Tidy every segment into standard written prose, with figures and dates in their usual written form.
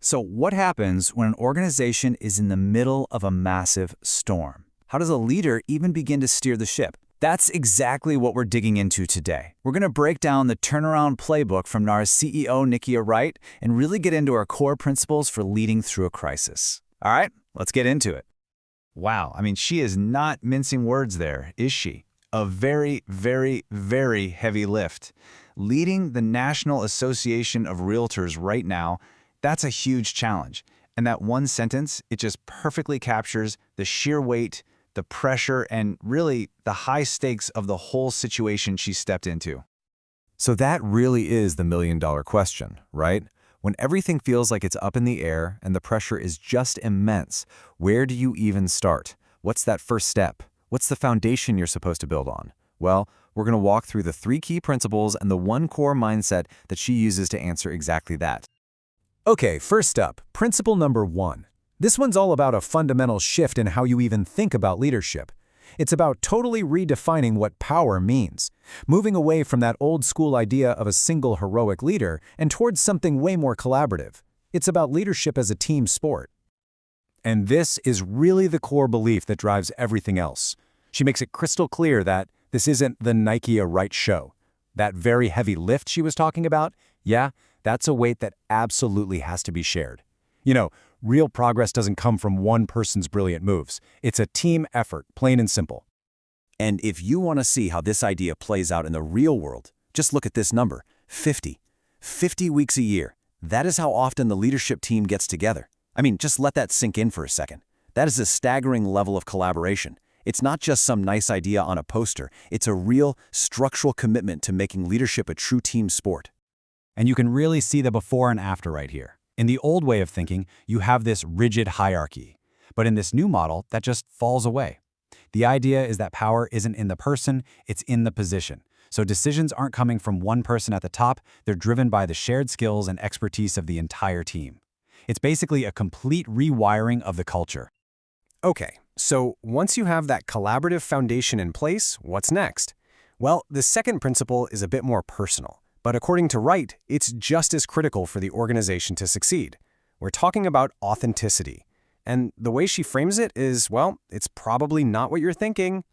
So what happens when an organization is in the middle of a massive storm? How does a leader even begin to steer the ship? That's exactly what we're digging into today. We're going to break down the turnaround playbook from NAR's CEO, Nikia Wright, and really get into our core principles for leading through a crisis. All right, let's get into it. Wow, she is not mincing words there, is she? A very, very, very heavy lift. Leading the National Association of Realtors right now, that's a huge challenge. And that one sentence, it just perfectly captures the sheer weight, the pressure, and really the high stakes of the whole situation she stepped into. So that really is the million-dollar question, right? When everything feels like it's up in the air and the pressure is just immense, where do you even start? What's that first step? What's the foundation you're supposed to build on? Well, we're going to walk through the 3 key principles and the 1 core mindset that she uses to answer exactly that. Okay, first up, principle number 1. This one's all about a fundamental shift in how you even think about leadership. It's about totally redefining what power means, moving away from that old-school idea of a single heroic leader and towards something way more collaborative. It's about leadership as a team sport. And this is really the core belief that drives everything else. She makes it crystal clear that this isn't the Nikia Wright show. That very heavy lift she was talking about, yeah, that's a weight that absolutely has to be shared. Real progress doesn't come from one person's brilliant moves. It's a team effort, plain and simple. And if you want to see how this idea plays out in the real world, just look at this number, 50. 50 weeks a year. That is how often the leadership team gets together. Just let that sink in for a second. That is a staggering level of collaboration. It's not just some nice idea on a poster. It's a real, structural commitment to making leadership a true team sport. And you can really see the before and after right here. In the old way of thinking, you have this rigid hierarchy. But in this new model, that just falls away. The idea is that power isn't in the person, it's in the position. So decisions aren't coming from one person at the top, they're driven by the shared skills and expertise of the entire team. It's basically a complete rewiring of the culture. Okay, so once you have that collaborative foundation in place, what's next? Well, the second principle is a bit more personal. But according to Wright, it's just as critical for the organization to succeed. We're talking about authenticity. And the way she frames it is, well, it's probably not what you're thinking.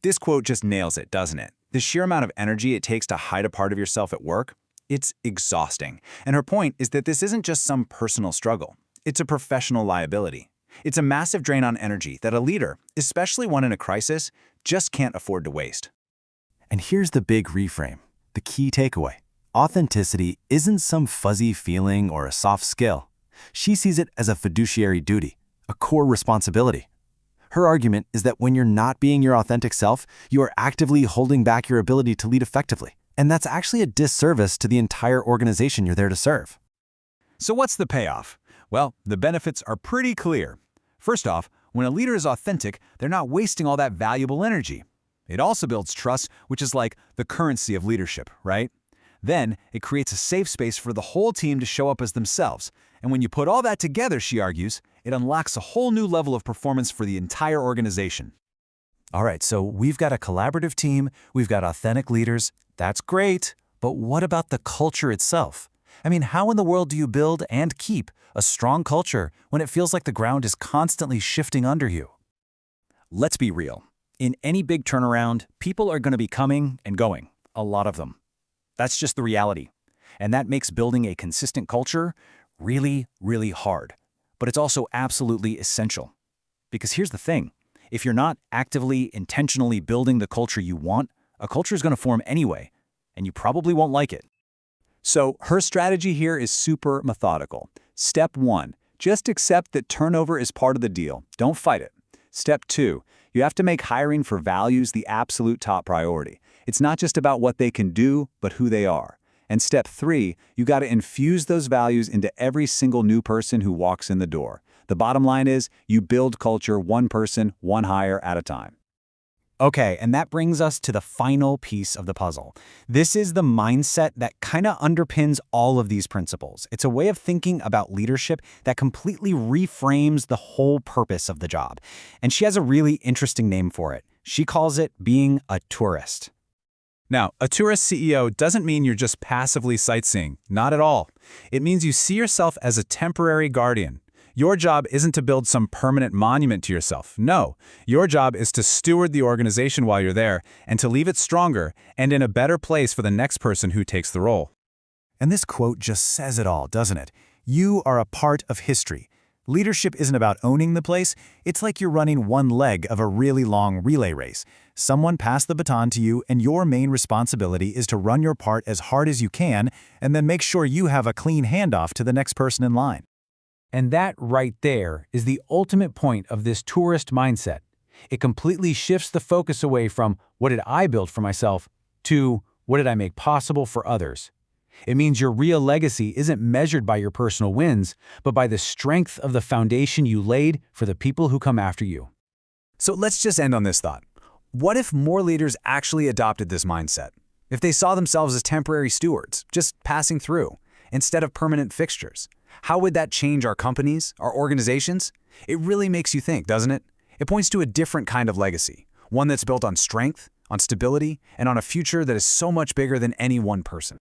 This quote just nails it, doesn't it? The sheer amount of energy it takes to hide a part of yourself at work, it's exhausting. And her point is that this isn't just some personal struggle. It's a professional liability. It's a massive drain on energy that a leader, especially one in a crisis, just can't afford to waste. And here's the big reframe. The key takeaway. Authenticity isn't some fuzzy feeling or a soft skill. She sees it as a fiduciary duty, a core responsibility. Her argument is that when you're not being your authentic self, you are actively holding back your ability to lead effectively. And that's actually a disservice to the entire organization you're there to serve. So what's the payoff? Well, the benefits are pretty clear. First off, when a leader is authentic, they're not wasting all that valuable energy. It also builds trust, which is like the currency of leadership, right? Then, it creates a safe space for the whole team to show up as themselves. And when you put all that together, she argues, it unlocks a whole new level of performance for the entire organization. All right, so we've got a collaborative team, we've got authentic leaders. That's great, but what about the culture itself? How in the world do you build and keep a strong culture when it feels like the ground is constantly shifting under you? Let's be real. In any big turnaround, people are going to be coming and going, a lot of them. That's just the reality. And that makes building a consistent culture really, really hard. But it's also absolutely essential. Because here's the thing. If you're not actively, intentionally building the culture you want, a culture is going to form anyway, and you probably won't like it. So her strategy here is super methodical. Step 1, just accept that turnover is part of the deal. Don't fight it. Step 2, you have to make hiring for values the absolute top priority. It's not just about what they can do, but who they are. And step 3, you got to infuse those values into every single new person who walks in the door. The bottom line is, you build culture one person, one hire at a time. Okay, and that brings us to the final piece of the puzzle. This is the mindset that kind of underpins all of these principles. It's a way of thinking about leadership that completely reframes the whole purpose of the job. And she has a really interesting name for it. She calls it being a tourist. Now, a tourist CEO doesn't mean you're just passively sightseeing. Not at all. It means you see yourself as a temporary guardian. Your job isn't to build some permanent monument to yourself. No, your job is to steward the organization while you're there and to leave it stronger and in a better place for the next person who takes the role. And this quote just says it all, doesn't it? You are a part of history. Leadership isn't about owning the place. It's like you're running one leg of a really long relay race. Someone passed the baton to you, and your main responsibility is to run your part as hard as you can and then make sure you have a clean handoff to the next person in line. And that right there is the ultimate point of this tourist mindset. It completely shifts the focus away from what did I build for myself to what did I make possible for others. It means your real legacy isn't measured by your personal wins, but by the strength of the foundation you laid for the people who come after you. So let's just end on this thought. What if more leaders actually adopted this mindset? If they saw themselves as temporary stewards, just passing through, instead of permanent fixtures? How would that change our companies, our organizations? It really makes you think, doesn't it? It points to a different kind of legacy, one that's built on strength, on stability, and on a future that is so much bigger than any one person.